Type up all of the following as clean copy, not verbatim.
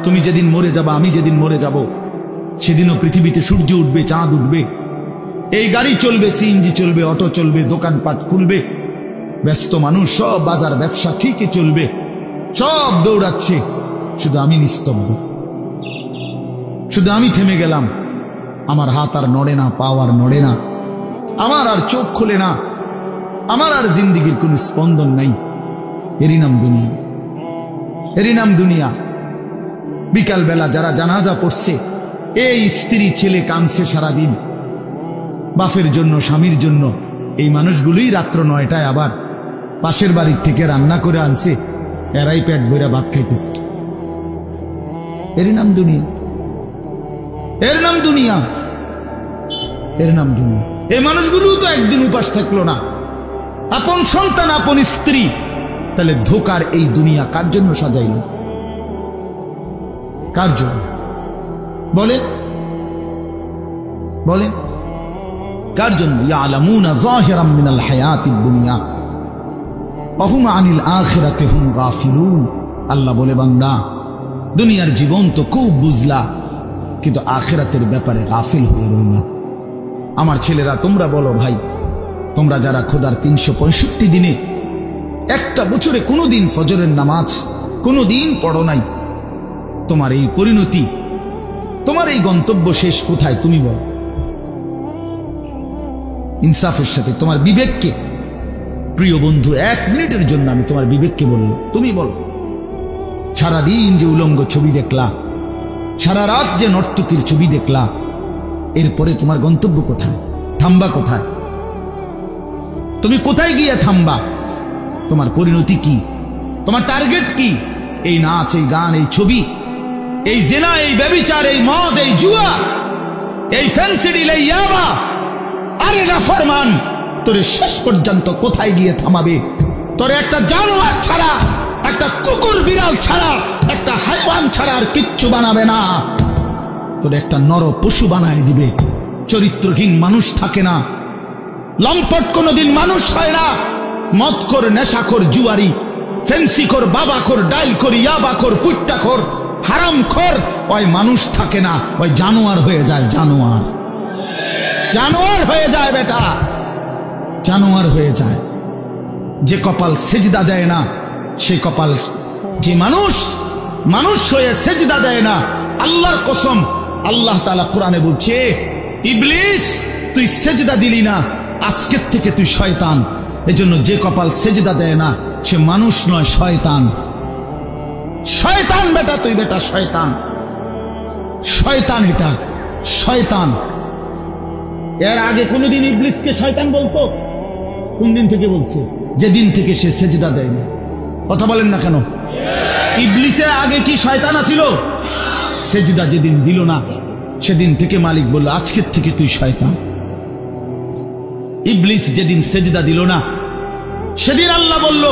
তুমি যেদিন মরে যাবা, আমি যেদিন মরে যাব, সেদিনও পৃথিবীতে সূর্য উঠবে, চাঁদ উঠবে, এই গাড়ি চলবে, সিএনজি চলবে, অটো চলবে, দোকানপাট খুলবে, ব্যস্ত মানুষ সব বাজার ব্যবসা ঠিকই চলবে, সব দৌড়াচ্ছে, শুধু আমি নিস্তব্ধ, শুধু আমি থেমে গেলাম। আমার হাত আর নড়ে না, পা আর নড়ে না, আমার আর চোখ খোলে না, আমার আর জিন্দিগির কোন স্পন্দন নাই। এরই নাম দুনিয়া, এরই নাম দুনিয়া। বিকাল বেলা যারা জানাজা পড়ছে, এই স্ত্রী ছেলে কাঁদছে সারাদিন বাপের জন্য, স্বামীর জন্য, এই মানুষগুলোই রাত্র 9টায় আবার পাশের বাড়ির থেকে রান্না করে আনছে, এরাই পেট ভরে ভাত খাইতেছে। এর নাম দুনিয়া, এর নাম দুনিয়া, এর নাম দুনিয়া। এই মানুষগুলো তো একদিন উপাস থাকলো না, আপন সন্তান, আপন স্ত্রী। তাহলে ধোকার এই দুনিয়া কার জন্য সাজাইল? কার জন্য বলে? বলে কার জন্য? ইয়ালামুনা যাহিরাম মিনাল হায়াতিদ দুনিয়া ওয়া হুম আনিল আখিরাতি হুম গাফিলুন। আল্লাহ বলে, বান্দা, দুনিয়ার জীবন তো খুব বুঝলা, কিন্তু আখিরাতের ব্যাপারে গাফিল হয়ে রইলা। আমার ছেলেরা, তোমরা বলো ভাই, তোমরা যারা খোদার 365 দিনে একটা বছরে কোনোদিন ফজরের নামাজ কোনোদিন পড়ো নাই, তোমার এই পরিণতি, তোমার এই গন্তব্য শেষ কোথায়? তুমি বলো ইনসাফের সাথে। তোমার বিবেককে, প্রিয় বন্ধু, 1 মিনিটের জন্য আমি তোমার বিবেককে বললাম, তুমি বলো, সারাদিন যে উলঙ্গ ছবি দেখলা, সারা রাত যে নর্তকীর ছবি দেখলা, এরপরে তোমার গন্তব্য কোথায়? থামবা কোথায়? তুমি কোথায় গিয়ে থামবা? তোমার পরিণতি কি? তোমার টার্গেট কি? এই নাচ, এই গান, এই ছবি, এই জেনা, এই ব্যভিচার, এই মদ, এই জুয়া, এই ফ্যান্সিডিল, এই ইয়াবা, আরে নাফরমান, তোরে শেষ পর্যন্ত কোথায় গিয়ে থামাবে? তোরে একটা জানোয়ার ছাড়া, একটা কুকুর বিড়াল ছাড়া, একটা হাইওয়ান ছাড়া আর কিচ্ছু বানাবে না। তোরে একটা নর পশু বানায় দিবে। চরিত্রহীন মানুষ থাকে না, লম্পট কোনোদিন মানুষ হয় না। মদখোর, নেশাখোর, জুয়ারি, ফেন্সিখোর, বাবাখোর, ডাইলখোর, ইয়াবাখোর, ফুট্টাখোর, হারামখোর, ওই মানুষ থাকে না, ওই জানোয়ার হয়ে যায়। জানোয়ার, জানোয়ার হয়ে যায় বেটা, জানোয়ার হয়ে যায়। যে কপাল সেজদা দেয় না, সে কপাল, যে মানুষ মানুষ হয়ে সেজদা দেয় না, আল্লাহর কসম, আল্লাহ তাআলা কোরআনে বলছে, ইবলিস তুই সেজদা দিলি না, আজকের থেকে তুই শয়তান। এজন্য যে কপাল সেজদা দেয় না, সে মানুষ নয়, শয়তান। শয়তান বেটা, তুই বেটা শয়তান, শয়তান, এটা শয়তান। এর আগে কোনদিন ইবলিসকে শয়তান বলতো? কোন দিন থেকে বলছে? যেদিন থেকে সে সেজদা দেয় না। কথা বলেন না কেন? ইবলিসের আগে কি শয়তান আছিল? সেজদা যেদিন দিল না, সেদিন থেকে মালিক বলল, আজকের থেকে তুই শয়তান। ইবলিস যেদিন সেজদা দিল না, সেদিন আল্লাহ বলল,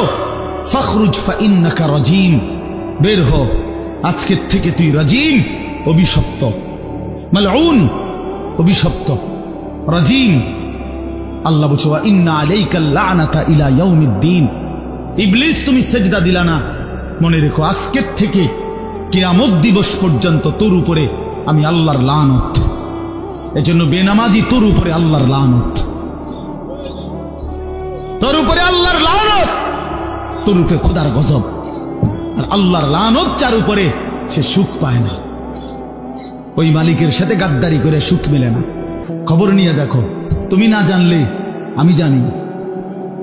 ফখরুজ ফাইন্নাকা রাজিম, বের হ, আজকের থেকে তুই রাজিম, অভিশপ্ত, মালউন, অভিশপ্ত, রাজিম। আল্লাহ বলছে, ওয়া ইন্না আলাইকাল লানাতা ইলা ইয়াউমিদ্দিন। ইবলিস তুমি সেজদা দিলা না, মনে রেখো আজকের থেকে কিয়ামত দিবস পর্যন্ত তোর উপরে আমি আল্লাহর লানত। এজন্য বেনামাজি তোর উপরে আল্লাহর লানত, তোর উপরে আল্লাহর লানত, তোর উপরে খোদার গজব। আর আল্লাহর লানত যার উপরে, সে সুখ পায় না। ওই মালিকের সাথে গাদ্দারি করে সুখ মেলে না। খবর নিয়ে দেখো, তুমি না জানলে আমি জানি।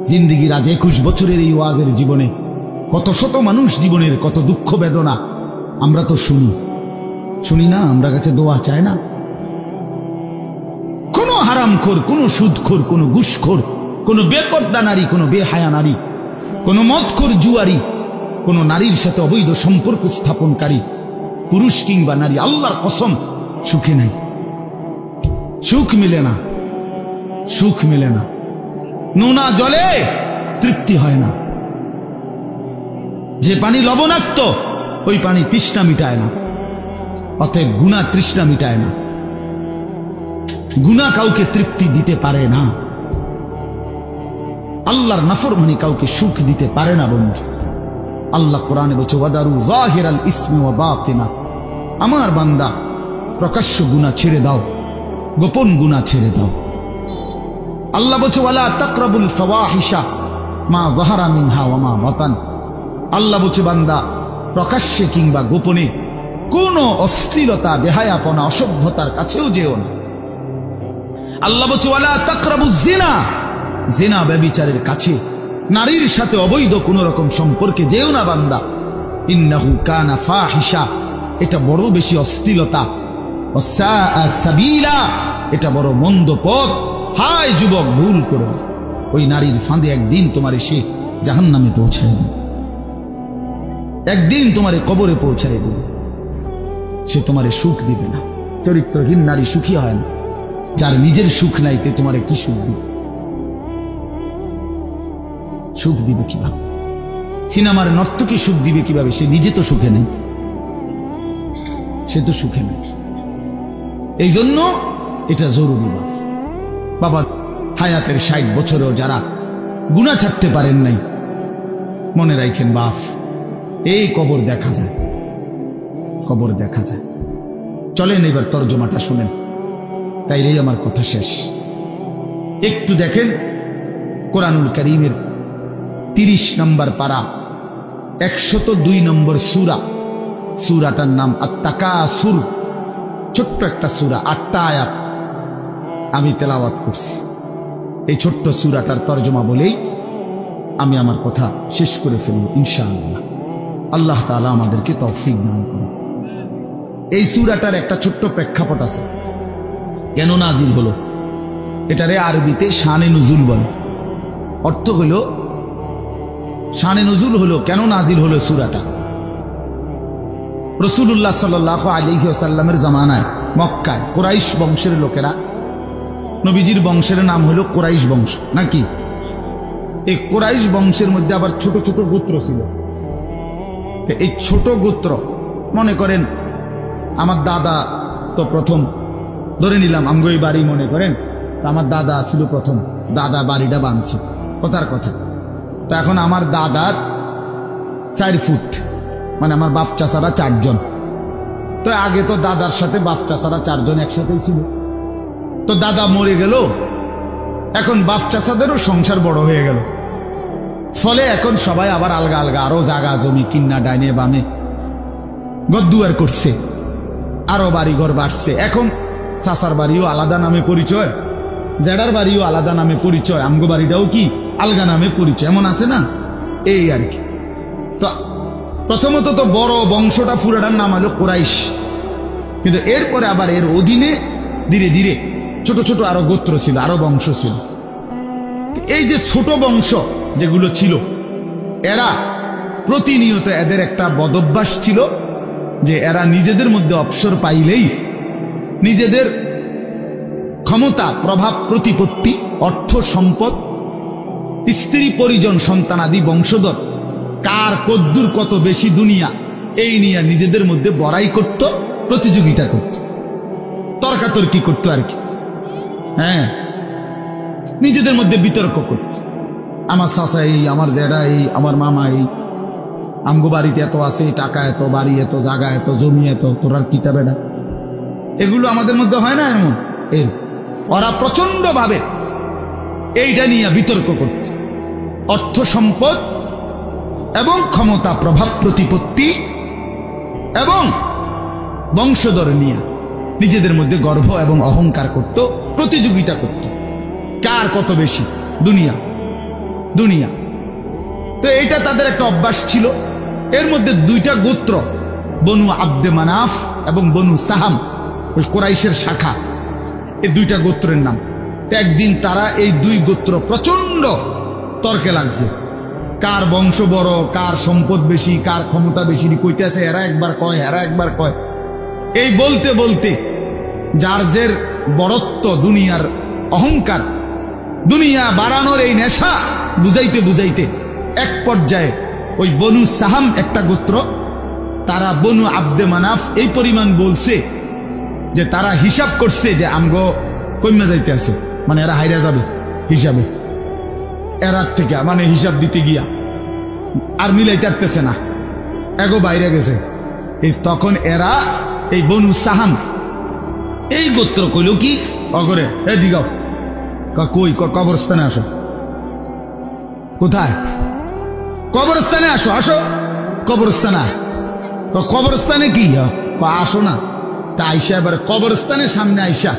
জিন্দিগির আজ 21 বছরের এই ওয়াজের জীবনে কত শত মানুষ জীবনের কত দুঃখ বেদনা আমরা তো শুনি না। আমরা কাছে দোয়া চায় না। কোন হারামখোর, কোন সুদখোর, কোন ঘুষখোর, কোন বেপর্দা নারী, কোন বেহায়া নারী, কোন মদখোর জুয়ারি, কোন নারীর সাথে অবৈধ সম্পর্ক স্থাপনকারী পুরুষ কিংবা নারী, আল্লাহর কসম সুখে নাই। সুখ মিলে না, সুখ মিলে না। নোনা জলে তৃপ্তি হয় না। যে পানি লবণাক্ত, ওই পানি তৃষ্ণা মিটায় না। অতএব গুনাহ তৃষ্ণা মিটায় না। গুনাহ কাউকে তৃপ্তি দিতে পারে না। আল্লাহর নাফরমানি কাউকে সুখ দিতে পারে না বন্ধু। আল্লাহ কোরআনে বলছে, ওয়াদারু যাহিরাল ইসমি ওয়া বাতিনা, আমার বান্দা প্রকাশ্য গুনাহ ছেড়ে দাও, গোপন গুনাহ ছেড়ে দাও। আল্লাহ বলছে ওয়ালা তাকরাবুল ফাওয়াহিশা মা যাহারা মিনহা ওয়া মা বাতান। আল্লাহ বলছে বান্দা প্রকাশ্যে কিংবা গোপনে কোন অশ্লীলতা, বেহায়াপনা, অসভ্যতার কাছেও যেও না। আল্লাহ বলছে ওয়ালা তাকরাবুজ জিনা, জিনা ব্যভিচারের কাছে, নারীর সাথে অবৈধ কোন রকম সম্পর্কে যেও না বান্দা। ইন্নাহু কানা ফাহিশা, এটা বড় বেশি অশ্লীলতা। ওয়াসাআ সাবিলা, এটা বড় মন্দ পথ। হায় যুবক, ভুল করো না। ওই নারীর ফাঁদে একদিন তোমার সে জাহান্নামে পৌঁছায় দেবে, একদিন তোমার কবরে পৌঁছায় দেবে। সে তোমারে সুখ দিবে না। চরিত্রহীন নারী সুখী হয় না। যার নিজের সুখ নাই তে তোমারে কি সুখ দিবে? সুখ দিবে কিভাবে? সিনেমার নর্তকী সুখ দিবে কিভাবে? সে নিজে তো সুখে নেই, সে তো সুখে নেই। এই জন্য এটা জরুরি বাবা। হায়াতের 60 বছরেও যারা গুনাহ ছাড়তে পারেন নাই, মনে রাখেন বাপ, এই কবর দেখা যায়, কবর দেখা যায়। চলেন এবার তর্জমাটা শুনেন, তাইলেই আমার কথা শেষ। একটু দেখেন কোরআনুল কারীমের 30 নম্বর পারা 102 নম্বর সূরা। সূরাটার নাম আত-তাকাসুর। ছোট্ট একটা সূরা, 8টা আয়াত আমি তেলাওয়াত করছি। এই ছোট্ট সূরাটার তর্জমা বলেই আমি আমার কথা শেষ করে ফেলব ইনশাআল্লাহ। আল্লাহ তাআলা আমাদেরকে তৌফিক দান করুন। এই সূরাটার একটা ছোট্ট প্রেক্ষাপট আছে, কেন নাজিল হলো। এটারে আরবিতে শানে নুজুল বলে। অর্থ হলো শানে নুজুল হলো, কেন নাজিল হলো সূরাটা। রাসূলুল্লাহ সাল্লাল্লাহু আলাইহি ওয়াসাল্লামের জামানায় মক্কায় কুরাইশ বংশের লোকেরা, নবীজির বংশের নাম হলো কুরাইশ বংশ নাকি। এই কুরাইশ বংশের মধ্যে আবার ছোট ছোট গোত্র ছিল। এই ছোট গোত্র, মনে করেন আমার দাদা তো প্রথম, ধরে নিলাম আমগো এই বাড়ি, মনে করেন আমার দাদা ছিল প্রথম, দাদা বাড়িটা বাঁধছে, কথার কথা। তো এখন আমার দাদার 4 ফুট, মানে আমার বাপ চাচারা 4 জন। তো আগে তো দাদার সাথে বাপ চাচারা 4 জন একসাথেই ছিল। তো দাদা মরে গেল, এখন বাপ চাচাদেরও সংসার বড় হয়ে গেল। ফলে এখন সবাই আবার আলগা আলগা আরো জায়গা জমি কিন্না ডাইনে বামে গদ্দুয়ার করছে, আরো বাড়ি ঘর বাড়ছে। এখন চাচার বাড়িও আলাদা নামে পরিচয়, জেডার বাড়িও আলাদা নামে পরিচয়, আমগো বাড়িটাও কি আলগা নামে পরিচয়, এমন আছে না, এই আর কি। তো প্রথমত তো বড় বংশটা পুরাটার নাম হলো কুরাইশ, কিন্তু এরপরে আবার এর অধীনে ধীরে ধীরে ছোট ছোট আরো গোত্র ছিল, আরো বংশ ছিল। এই যে ছোট বংশ যেগুলো ছিল, এরা প্রতিনিয়ত এদের একটা বদভ্যাস ছিল যে এরা নিজেদের মধ্যে অবসর পাইলেই নিজেদের ক্ষমতা, প্রভাব, প্রতিপত্তি, অর্থ সম্পদ, স্ত্রী পরিজন, সন্তানাদি, বংশধর, কার কদ্দুর কত বেশি দুনিয়া, এই নিয়ে নিজেদের মধ্যে বড়াই করত, প্রতিযোগিতা করত, তর্কাতর্কি করত আর কি। হ্যাঁ, নিজেদের মধ্যে বিতর্ক করত। আমার চাচা এই, আমার জেডা এই, আমার মামা এই, আমগো বাড়িতে এত আছে, টাকা এত, বাড়ি এত, জায়গা এত, জমি এত, তোরার কিতাবেডা, এগুলো আমাদের মধ্যে হয় না এমন। ওরা প্রচন্ড ভাবে এইটা নিয়ে বিতর্ক করত, অর্থ সম্পদ এবং ক্ষমতা, প্রভাব, প্রতিপত্তি এবং বংশধর নিয়ে নিজেদের মধ্যে গর্ব এবং অহংকার করত, প্রতিযোগিতা করত, কার কত বেশি দুনিয়া দুনিয়া। তো এটা তাদের একটা অভ্যাস ছিল। এর মধ্যে 2টা গোত্র, বনু আব্দে মানাফ এবং বনু সাহাম, ওই কুরাইশের শাখা, এই 2টা গোত্রের নাম। একদিন তারা এই 2 গোত্র প্রচন্ড তর্কে লাগছে, কার বংশ বড়, কার সম্পদ বেশি, কার ক্ষমতা বেশি, কইতেছে। এরা একবার কয়, এরা একবার কয়। এই বলতে বলতে যার যে বড়ত্ব, দুনিয়ার অহংকার, দুনিয়া বাড়ানোর এই নেশা বুঝাইতে বুঝাইতে এক পর্যায়ে ওই বনু সাহাম একটা গোত্র, তারা বনু আব্দে মানাফ এই পরিমাণ বলছে যে তারা হিসাব করছে যে আমগো কইমা যাইতে আছে, মানে এরা হাইরা যাবে হিসাবে, এরার থেকে মানে হিসাব দিতে গিয়া আর মিলাইতে পারতেছে না, এগো বাইরে গেছে। এই তখন এরা এই বনু সাহাম এই গোত্র কইল কি অগরে এ দিগাও কই কবরস্থানে আসো। কোথায়? কবরস্থানে আসো, আসো কবরস্থানে। কবরস্থানে কি আসো না? তা আইসা এবার কবরস্থানের সামনে আইসা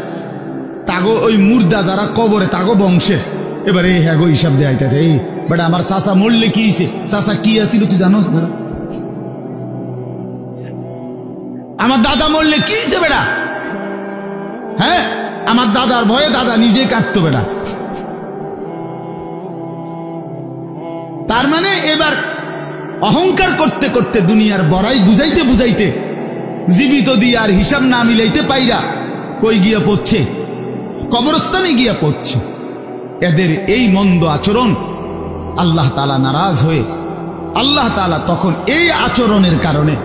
তাগো ওই মুর্দা যারা কবরে তাগো বংশের এবার এই হ্যাগো হিসাব দিয়ে আইতেছে। এই বেটা আমার চাচা মরলে কি হয়েছে? চাচা কি আসিল তুই জানোস? বেটা আমার দাদা মরলে কি হয়েছে? বেটা হ্যাঁ, আমার দাদার ভয়ে দাদা নিজে কাঁদতো। বেটা তার মানে এবার অহংকার করতে করতে দুনিয়ার বড়াই বুঝাইতে বুঝাইতে জীবিত দিয়ে আর হিসাব না মিলাইতে পাইরা কই গিয়া পড়ছে? কবরস্থানে গিয়া পড়ছে। এদের এই মন্দ আচরণ আল্লাহ তাআলা নারাজ হয়ে আল্লাহ তাআলা তখন এই আচরণের কারণে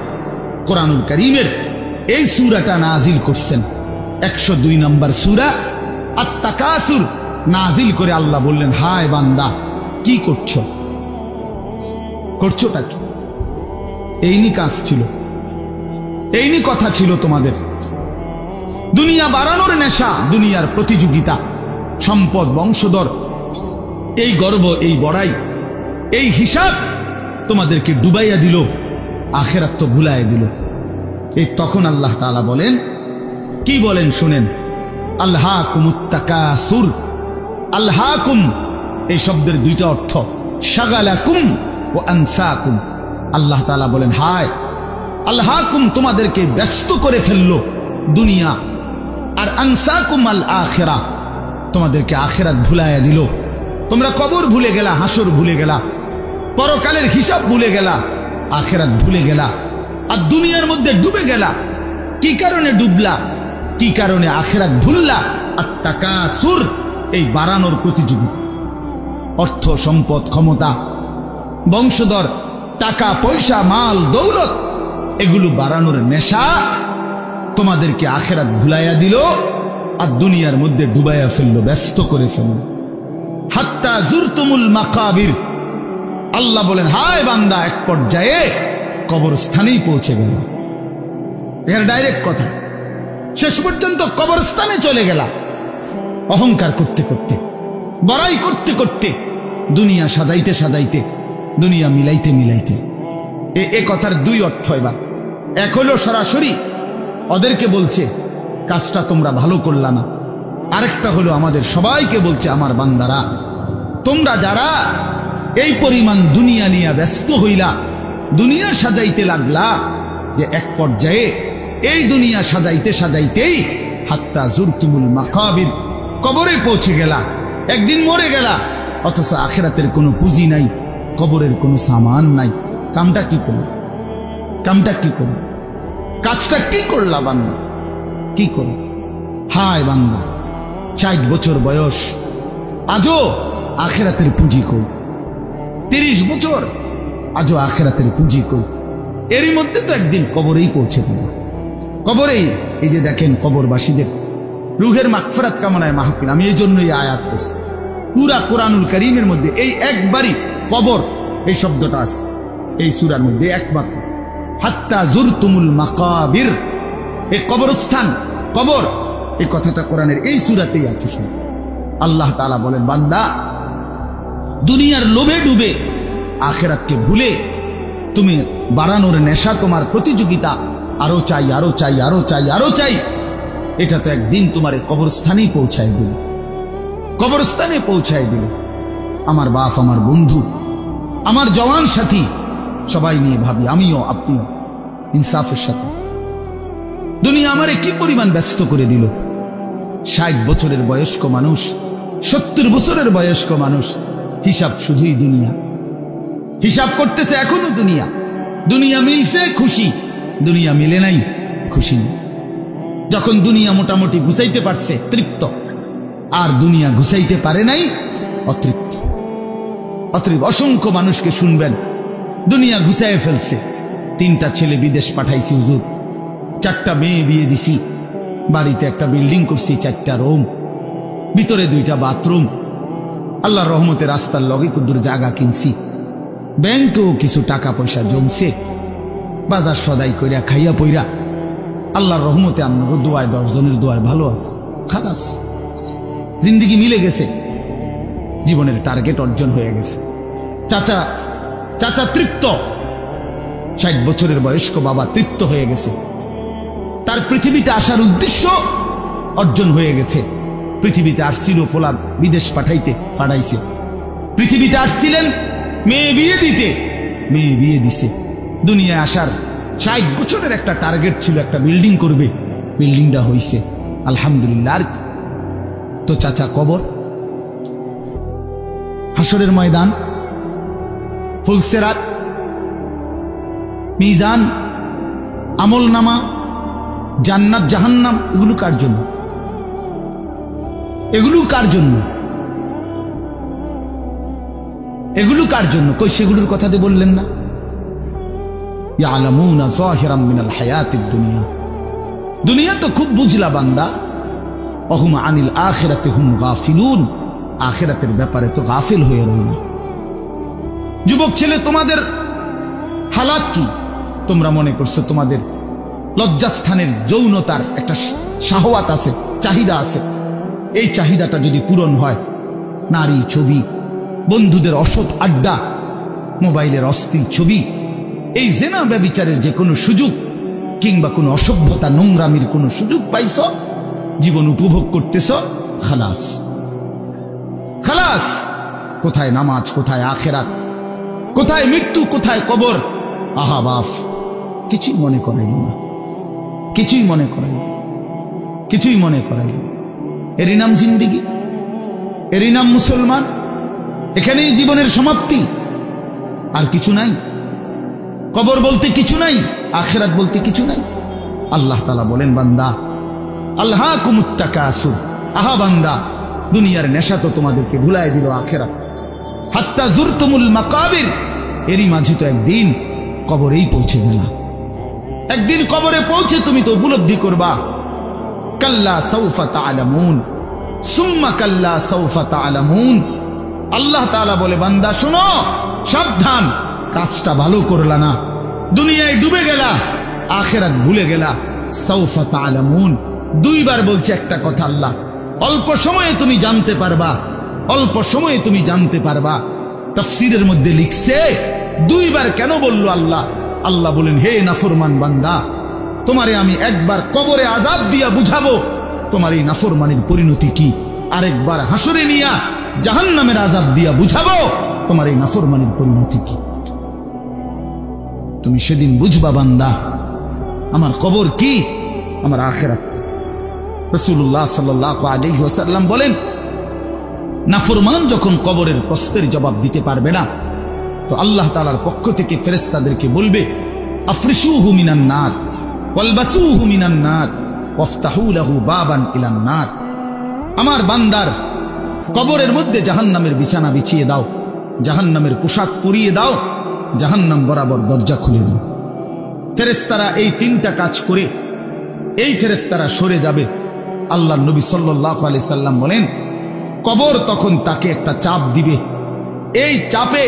কোরআনুল কারীমের এই সূরাটা নাজিল করছেন। 102 নম্বর সূরা আত-তাকাসুর নাজিল করে আল্লাহ বললেন, হায় বান্দা কি করছো? করছোটা কি? এইনি কাজ ছিল, এইনি কথা ছিল তোমাদের। দুনিয়া বাড়ানোর নেশা, দুনিয়ার প্রতিযোগিতা, সম্পদ, বংশধর, এই গর্ব, এই বড়াই, এই হিসাব তোমাদেরকে ডুবাইয়া দিল, আখিরাত তো ভুলাইয়া দিল। এই তখন আল্লাহ তাআলা বলেন, কি বলেন শুনেন, আলহাকুমুত তাকাসুর। আলহাকুম এই শব্দের দুইটা অর্থ, শাগালাকুম ও আনসাকুম। আল্লাহ তাআলা বলেন, হায় আলহাকুম তোমাদেরকে ব্যস্ত করে ফেললো দুনিয়া, আর আনসাকুম আল আখিরা তোমাদেরকে আখিরাত ভুলাইয়া দিল। তোমরা কবর ভুলে গেলা, হাসর ভুলে গেলা, পরকালের হিসাব ভুলে গেলা, আখিরাত ভুলে গেলা, আর দুনিয়ার মধ্যে ডুবে গেলা। কি কারণে ডুবলা? কি কারণে আখিরাত ভুললা? আত-তাকাসুর এই বাড়ানোর প্রতিযোগিতা, অর্থ সম্পদ, ক্ষমতা, বংশধর, টাকা পয়সা, মাল দৌলত, এগুলো বাড়ানোর নেশা তোমাদেরকে আখিরাত ভুলাইয়া দিল আর দুনিয়ার মধ্যে ডুবাইয়া ফেললো, ব্যস্ত করে ফেললো। হাত্তা জুরতুমুল মাকাবির। আল্লাহ বলেন, হায় বান্দা এক পর্যায়ে কবরস্থানেই পৌঁছে গেল। এখানে ডাইরেক্ট কথা, শেষ পর্যন্ত কবরস্থানে চলে গেলা। অহংকার করতে করতে, বড়াই করতে করতে, দুনিয়া সাজাইতে সাজাইতে, দুনিয়া মিলাইতে মিলাইতে। এ কথার দুই অর্থ। এবার এক হলো সরাসরি ওদেরকে বলছে কাজটা তোমরা ভালো করলা না, আরেকটা হলো আমাদের সবাইকে বলছে, আমার বান্দারা তোমরা যারা এই পরিমাণ দুনিয়া নিয়ে ব্যস্ত হইলা, দুনিয়া সাজাইতে লাগলা, যে এক পর্যায়ে এই দুনিয়া সাজাইতে সাজাইতেই হাত্তা জুরতুমুল মাকাবির, কবরে পৌঁছে গেলা, একদিন মরে গেলা, অথচ আখিরাতের কোনো পুঁজি নাই, কবরের কোনো সামান নাই। কামটা কি করল? কামটা কি করল? কাজটা কি করলা বান্দা? কি করল? হায় বান্দা 60 বছর বয়স, আজও আখিরাতের পুঁজি কই। 30 বছর, আজও আখিরাতের পুঁজি কই। এরই মধ্যে তো একদিন কবরেই পৌঁছে দেব। কবরেই এই যে দেখেন কবরবাসীদের রুহের মাগফিরাত কামনায় মাহফিল। আমি এই জন্যই আয়াত করছি। পুরা কোরআনুল কারীমের মধ্যে এই একবারই কবর এই শব্দটা আছে এই সূরার মধ্যে একমাত্র। হাত্তা জুরতুমুল মাকাবির, এই কবরস্থান, কবর, এই কথাটা কোরআনের এই সূরাতেই আছে। শুনুন, আল্লাহ তাআলা বলেন, বান্দা দুনিয়ার লোভে ডুবে আখিরাতকে ভুলে তুমি বাড়ানোর নেশা, তোমার প্রতিযোগিতা, আরো চাই, আরো চাই, আরো চাই, আরো চাই, এটা তো একদিন তোমার কবরস্থানেই পৌঁছায় দিল। কবরস্থানে পৌঁছায় দিল। আমার বাপ, আমার বন্ধু, আমার জওয়ান সাথী, সবাই নিয়ে ভাবি, আমিও আপনিও ইনসাফের সাথে। দুনিয়া আমারে কি পরিমাণ ব্যস্ত করে দিল। 60 বছরের বয়স্ক মানুষ, 70 বছরের বয়স্ক মানুষ, হিসাব শুধুই দুনিয়া। হিসাব করতেছে এখনো দুনিয়া। দুনিয়া মিলছে খুশি, দুনিয়া মিলে নাই খুশি নেই। যখন দুনিয়া মোটামুটি গুছাইতে পারছে তৃপ্ত, আর দুনিয়া গুছাইতে পারে নাই অতৃপ্ত। অতএব অসংখ্য মানুষকে শুনবেন দুনিয়া গুছাইয়ে ফেলছে। 3টা ছেলে বিদেশ পাঠাইছি হুজুর, 4টা মেয়ে বিয়ে দিছি, বাড়িতে একটা বিল্ডিং করছি, 4টা রুম, ভিতরে 2টা বাথরুম, আল্লাহর রহমতে রাস্তার লগে কুদ্দুর জায়গা কিনছি, ব্যাংকেও কিছু টাকা পয়সা জমছে, বাজার সদাই কইরা খাইয়া পইরা আল্লাহর রহমতে আপনার দোয়ায় 10 জনের দোয়ায় ভালো আছে, খালাস জিন্দিগি মিলে গেছে, জীবনের টার্গেট অর্জন হয়ে গেছে। চাচা চাচা তৃপ্ত, 60 বছরের বয়স্ক বাবা তৃপ্ত হয়ে গেছে, তার পৃথিবীতে আসার উদ্দেশ্য অর্জন হয়ে গেছে। পৃথিবীতে আসছিল ফোলা বিদেশ পাঠাইছে, পৃথিবীতে আসছিলেন মেয়ে বিয়ে দিতে, মেয়ে বিয়ে দিছে। দুনিয়ায় আসার 60 বছরের একটা টার্গেট ছিল, একটা বিল্ডিং করবে, বিল্ডিংটা হইছে আলহামদুলিল্লাহ। আর তো চাচা কবর, হাসরের ময়দান, ফুলসেরাত, মিজান, আমল নামা, জান্নাত জাহান্নাম, এগুলো কার জন্য? এগুলো কার জন্য? এগুলো কার জন্য? কই সেগুলোর কথা দিয়ে বললেন না? ইয়ালামুনা যাহিরাম মিনাল হায়াতিদ দুনিয়া, দুনিয়া তো খুব বুঝলা বান্দা, ওহুম আনিল আখিরাতি হুম গাফিলুন, আখিরাতের ব্যাপারে তো গাফিল হয়ে রইল। যুবক ছেলে, তোমাদের হালাত কি? তোমরা মনে করছো তোমাদের লজ্জাস্থানের যৌনতার একটা শাহওয়াত আছে, চাহিদা আছে। এই চাহিদাটা যদি পূরণ হয়, নারী, ছবি, বন্ধুদের অসৎ আড্ডা, মোবাইলের অস্থির ছবি, এই জেনা ব্যভিচারের যে কোনো সুযোগ কিংবা কোনো অসভ্যতা নোংরামির কোনো সুযোগ পাইছ, জীবন উপভোগ করতেছ, খালাস খালাস। কোথায় নামাজ, কোথায় আখেরাত, কোথায় মৃত্যু, কোথায় কবর? আহা বাফ, কিছুই মনে করাইল না, কিছুই মনে করাইল, কিছুই মনে করাইল। এরই নাম জিন্দিগি, এরই নাম মুসলমান। এখানেই জীবনের সমাপ্তি, আর কিছু নাই। কবর বলতে কিছু নাই, আখিরাত বলতে কিছু নাই। আল্লাহ তাআলা বলেন, বান্দা আল্লাহকুমুত তাকাসুর, আহা বান্দা, দুনিয়ার নেশা তো তোমাদেরকে ভুলায় দিল আখিরাত। হাত্তা যুরতুমুল মাকাবির, এরই মাঝে তো একদিন কবরেই পৌঁছে গেলা। একদিন কবরে পৌঁছে তুমি তো উপলব্ধি করবা, কাল্লা সাউফা তা'লামুন সুম্মা কাল্লা সাউফা তা'লামুন। আল্লাহ তাআলা বলে, বান্দা শোনো, সাবধান, কাজটা ভালো করলা না, দুনিয়ায় ডুবে গেলা, আখিরাত ভুলে গেলা। সাউফা তা'লামুন, 2 বার বলছে একটা কথা আল্লাহ। অল্প সময়ে তুমি জানতে পারবা, অল্প সময়ে তুমি জানতে পারবা। তাফসীরের মধ্যে লিখছে 2 বার কেন বলল আল্লাহ? আল্লাহ বলেন, হে নাফরমান বান্দা, তোমারে আমি একবার কবরে আযাব দিয়া বুঝাবো তোমার এই নাফরমানির পরিণতি কি, আরেকবার হাসরে নিয়া জাহান্নামের আযাব দিয়া বুঝাবো তোমার এই নাফরমানির পরিণতি কি। তুমি সেদিন বুঝবা বান্দা, আমার কবর কি, আমার আখিরাত। রাসূলুল্লাহ সাল্লাল্লাহু আলাইহি ওয়াসাল্লাম বলেন, নাফরমান যখন কবরের প্রশ্নের জবাব দিতে পারবে না, তো আল্লাহ তাআলার পক্ষ থেকে ফেরেশতাদেরকে বলবে, আফরিশুহু মিনান নার ওয়ালবাসুহু মিনান নার ওয়াফতাহু লাহু বাবান ইলান নার। আমার বান্দার কবরের মধ্যে জাহান্নামের বিছানা বিছিয়ে দাও, জাহান্নামের পোশাক পরিয়ে দাও, জাহান্নাম বরাবর দরজা খুলে দাও। ফেরেশতারা এই 3টা কাজ করে এই ফেরেশতারা সরে যাবে। আল্লাহর নবী সাল্লাল্লাহু আলাইহি সাল্লাম বলেন, কবর তখন তাকে একটা চাপ দিবে, এই চাপে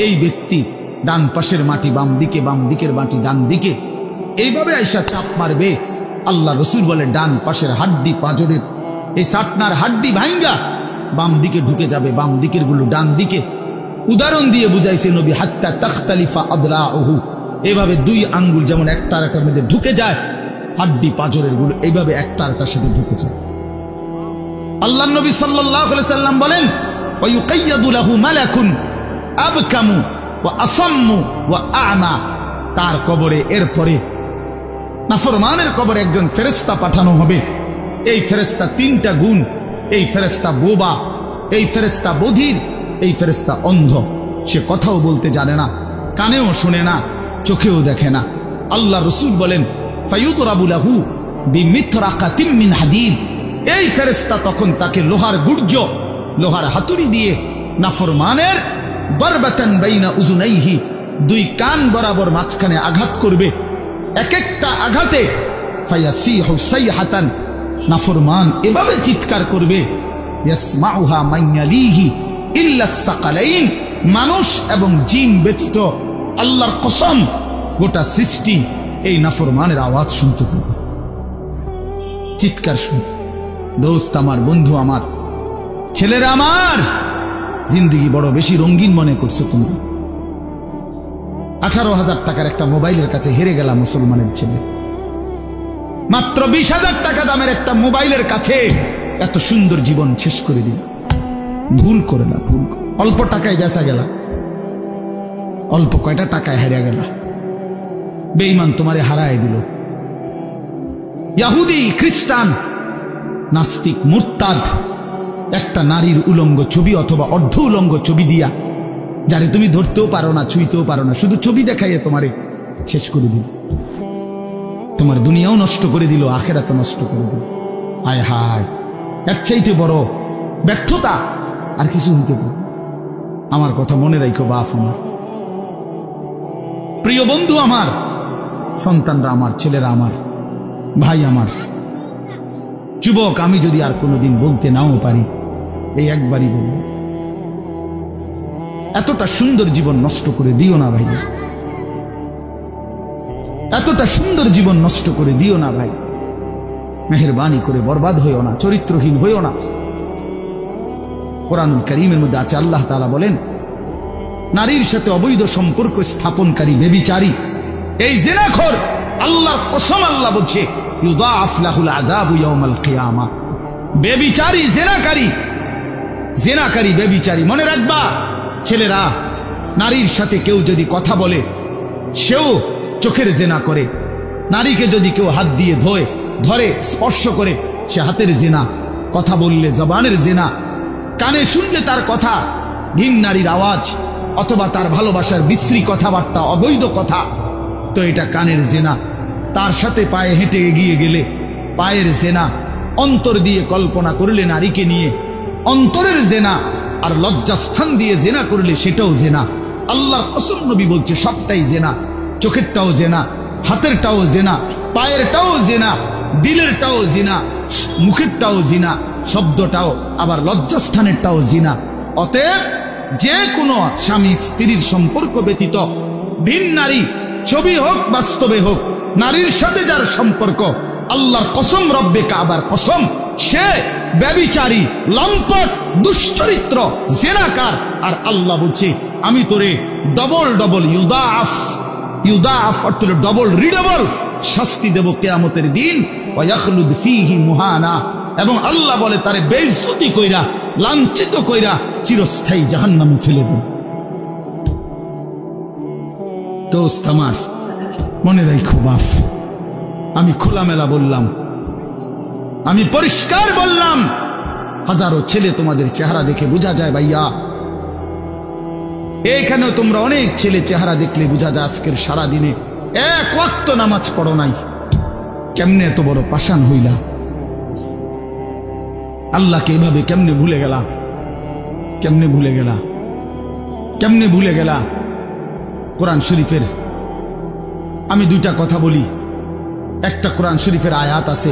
এই ব্যক্তি ডান পাশের মাটি বাম দিকে, বাম দিকের মাটি ডান দিকে, এইভাবে আইসা চাপ মারবে। আল্লাহ রসুল বলে, ডান পাশের হাড্ডি পাঁজরের এই সাটনার হাড্ডি ভাঙ্গা বাম দিকে ঢুকে যাবে, বাম দিকের গুলো ডান দিকে। উদাহরণ দিয়ে বুঝাইছে নবী, হাত্তা তাখতালিফা আদলাউহু, এভাবে 2 আঙ্গুল যেমন একটা আরেকটার মধ্যে ঢুকে যায়, হাড্ডি পাঁজরের গুলো এইভাবে একটা আরেকটার সাথে ঢুকে যায়। আল্লাহ নবী সাল্লাল্লাহু আলাইহি সাল্লাম বলেন, ওয়া ইউকাইয়াদু লাহু মালাকুন আবকামু ওয়া আসাম্মু ওয়া আ'মা। তার কবরে এরপরে নাফরমানের কবরে একজন ফেরেশতা পাঠানো হবে। এই ফেরেশতা 3টা গুণ, এই ফেরেশতা বোবা, এই ফেরেশতা বধির, এই ফেরেশতা অন্ধ। সে কথাও বলতে জানে না, কানেও শুনে না, চোখেও দেখে না। আল্লাহ রসুল বলেন, ফায়ুদরাবু লাহু বিমিতরাকাতিম মিন হাদিদ। এই ফেরেশতা তখন তাকে লোহার গুর্জ, লোহার হাতুড়ি দিয়ে নাফরমানের বারবাতান বাইনা উযুনাইহি, 2 কান বরাবর মাঝখানে আঘাত করবে। এক একটা আঘাতে ফায়াসিহু সাইহাতান, নাফরমান এভাবে চিৎকার করবে, ইয়াসমাউহা মান ইয়ালিহি ইল্লা সাকালাইন, মানুষ এবং জিন ব্যতীত আল্লাহর কসম গোটা সৃষ্টি এই নাফরমানের আওয়াজ শুনতে পাবে। চিৎকার শুনতে। দোস্ত আমার, বন্ধু আমার, ছেলেরা আমার, জিন্দিগি বড় বেশি রঙিন মনে করছো তোমরা। 18,000 টাকার একটা মোবাইলের কাছে হেরে গেলাম মুসলমানের ছেলে। মাত্র 20,000 টাকা দামের একটা মোবাইলের কাছে এত সুন্দর জীবন শেষ করে দিল। ভুল করে না, ভুল। অল্প টাকায় বেচা গেল, অল্প কয়টা টাকায় হারিয়ে গেল। বেঈমান তোমারে হারায় দিল। ইহুদি, খ্রিস্টান, নাস্তিক, মুরতাদ একটা নারীর উলঙ্গ ছবি অথবা অর্ধ উলঙ্গ ছবি দিয়া, যারে তুমি ধরতেও পারো না, ছুঁইতেও পারো না, শুধু ছবি দেখাইয়ে তোমারে শেষ করে দিল। তোমার দুনিয়াও নষ্ট করে দিল, আখেরাতও নষ্ট করে দিল। হায় হায়, এর চাইতে বড় ব্যর্থতা আর কিছু হইতে পারে। আমার কথা মনে রাখো বাপ আমার, প্রিয় বন্ধু আমার, সন্তানরা আমার, ছেলেরা আমার, ভাই আমার, যুবক, আমি যদি আর কোনোদিন বলতে নাও পারি, এই একবারই বলব, এতটা সুন্দর জীবন নষ্ট করে দিও না ভাই, এতটা সুন্দর জীবন নষ্ট করে দিও না ভাই। মেহেরবানি করে বরবাদ হইও না, চরিত্রহীন হইও না। কোরআনুল কারীমের মধ্যে আছে, আল্লাহ তাআলা বলেন, নারীর সাথে অবৈধ সম্পর্ক স্থাপনকারী, ব্যভিচারী, এই জিনাখোর, আল্লাহর কসম আল্লাহ বলছে, ইউদাআফ লাহুল আযাবু ইয়াউমাল কিয়ামাহ। ব্যভিচারী, জিনাকারী, জিনাকারী, ব্যভিচারী। মনে রাখবা ছেলেরা, নারীর সাথে কেউ যদি কথা বলে, সেও চোখের জিনা করে। নারীকে যদি কেউ হাত দিয়ে ধরে স্পর্শ করে, সে হাতের জিনা। কথা বললে জবানের জিনা, কানে শুনলে তার কথা ভিন নারীর আওয়াজ অথবা তার ভালোবাসার বিশ্রী কথাবার্তা, অবৈধ কথা, তো এটা কানের জিনা। তার সাথে পায়ে হেঁটে এগিয়ে গেলে পায়ের জিনা। অন্তর দিয়ে কল্পনা করলে নারীকে নিয়ে, অন্তরের জিনা। আর লজ্জাস্থান দিয়ে জিনা করলে সেটাও জিনা। আল্লাহর কসম, নবী বলছে সবটাই জিনা। চোখেরটাও জিনা, হাতেরটাও জিনা, পায়েরটাও জিনা, দিলেরটাও জিনা, মুখেরটাও জিনা, শব্দটাও, আবার লজ্জাস্থানেরটাও জিনা। অতএব যে কোনো স্বামী স্ত্রীর সম্পর্ক ব্যতীত ভিন নারী, ছবি হোক বাস্তবে হোক, নারীর সাথে যার সম্পর্ক, আল্লাহর কসম, রব্বে কাবার কসম, সে ব্যভিচারী, লম্পট, দুশ্চরিত্র, জিনাকার। আর আল্লাহ বলছে, আমি তোরে ডবল ডবল ইউদাআফ, ইউদাআফ অর্থ ডবল, রিডবল শাস্তি দেব কিয়ামতের দিন। ওয়া ইয়াখলুদ ফীহি মুহানা, এবং আল্লাহ বলে তারে বেইজ্জতি কইরা, লাঞ্ছিত কইরা চিরস্থায়ী জাহান্নামে ফেলে দেব। দোস্ত আমার, মনে রাখো বাপ, আমি খোলামেলা বললাম, আমি পরিষ্কার বললাম। হাজারো ছেলে তোমাদের চেহারা দেখে বোঝা যায় ভাইয়া। এইখানেও তোমরা অনেক ছেলে চেহারা দেখলে বোঝা যায় আজকের সারা দিনে এক ওয়াক্ত নামাজ পড়ো নাই। কেমনে এত বড় পাষাণ হইলা? আল্লাহকে এভাবে কেমনে ভুলে গেলা? কেমনে ভুলে গেলা? কেমনে ভুলে গেলা? কোরআন শরীফের আমি দুইটা কথা বলি। একটা কোরআন শরীফের আয়াত আছে,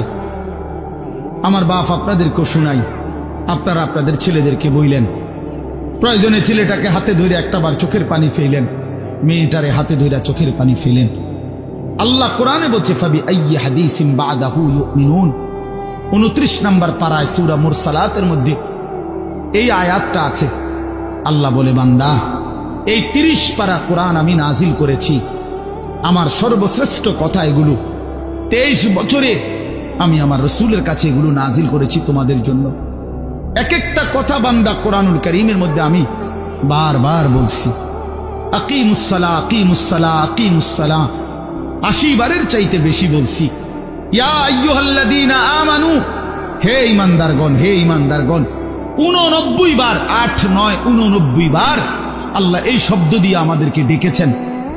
আমার বাপ আপনাদেরকেও শোনাই, আপনারা আপনাদের ছেলেদেরকে বইলেন। প্রয়োজনে ছেলেটাকে হাতে ধরে একটাবার চোখের পানি ফেলেন, মেয়েটারে হাতে ধরে চোখের পানি ফেলেন। আল্লাহ কোরআনে বলছে, ফাবি আইয়ি হাদিসিন বাদাহু ইউমিনুন। 29 নম্বর পারায় সূরা মুরসালাতের মধ্যে এই আয়াতটা আছে। আল্লাহ বলে, বান্দা, এই 30 পারা কোরআন আমি নাজিল করেছি, আমার সর্বশ্রেষ্ঠ কথা এগুলো। 23 বছরে আমি আমার রাসূলের কাছে এগুলো নাজিল করেছি তোমাদের জন্য। এক একটা কথা বান্দা কোরআনুল কারীমের মধ্যে আমি বারবার বলছি, আকিমুস সালাহ, আকিমুস সালাহ, আকিমুস সালাহ। 80 বারের চাইতে বেশি বলছি। ইয়া আইয়ুহাল্লাযীনা আমানু, হে ঈমানদারগণ, হে ঈমানদারগণ। 89 বার, 8, 9, 89 বার আল্লাহ এই শব্দ দিয়ে আমাদেরকে ডেকেছেন,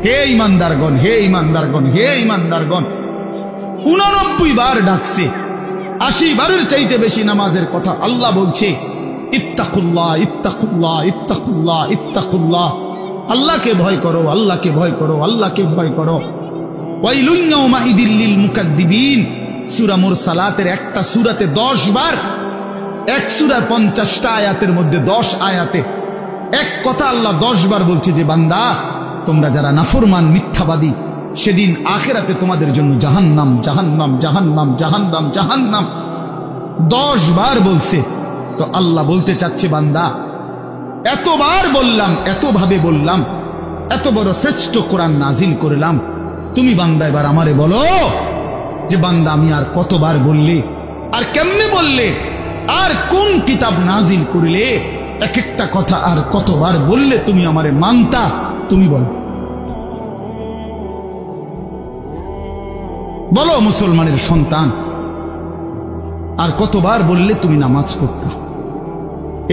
হে ঈমানদারগণ, হে ঈমানদারগণ, হে ঈমানদারগণ। 89 বার ডাকছে। 80 বারের চাইতে বেশি নামাজের কথা আল্লাহ বলছে, ইত্তাকুল্লাহ, ইত্তাকুল্লাহ, ইত্তাকুল্লাহ, ইত্তাকুল্লাহ। আল্লাহকে ভয় করো, আল্লাহকে ভয় করো, আল্লাহকে ভয় করো। ওয়াইলুন ইয়াউমাইদিল লিল মুকাদ্দিবিন। সূরা মুরসালাতের একটা সূরাতে 10 বার, এক সূরার 50টা আয়াতের মধ্যে 10 আয়াতে এক কথা আল্লাহ 10 বার বলছে যে, বান্দা, তোমরা যারা নাফরমান, মিথ্যাবাদী, সেদিন আখেরাতে তোমাদের জন্য জাহান্নাম, জাহান্নাম, জাহান্নাম, জাহান্নাম, জাহান্নাম 10 বার বলছে। তো আল্লাহ বলতে চাচ্ছে, বান্দা এতবার বললাম, এতভাবে বললাম, এত বড় শ্রেষ্ঠ কোরআন নাজিল করলাম, তুমি বান্দা এবার আমারে বলো যে বান্দা আমি আর কতবার বললে, আর কেমনে বললে, আর কোন কিতাব নাজিল করলে, এক একটা কথা আর কতবার বললে তুমি আমারে মানতা, তুমি বলো। বলো মুসলমানের সন্তান, আর কতবার বললে তুমি নামাজ পড়তা?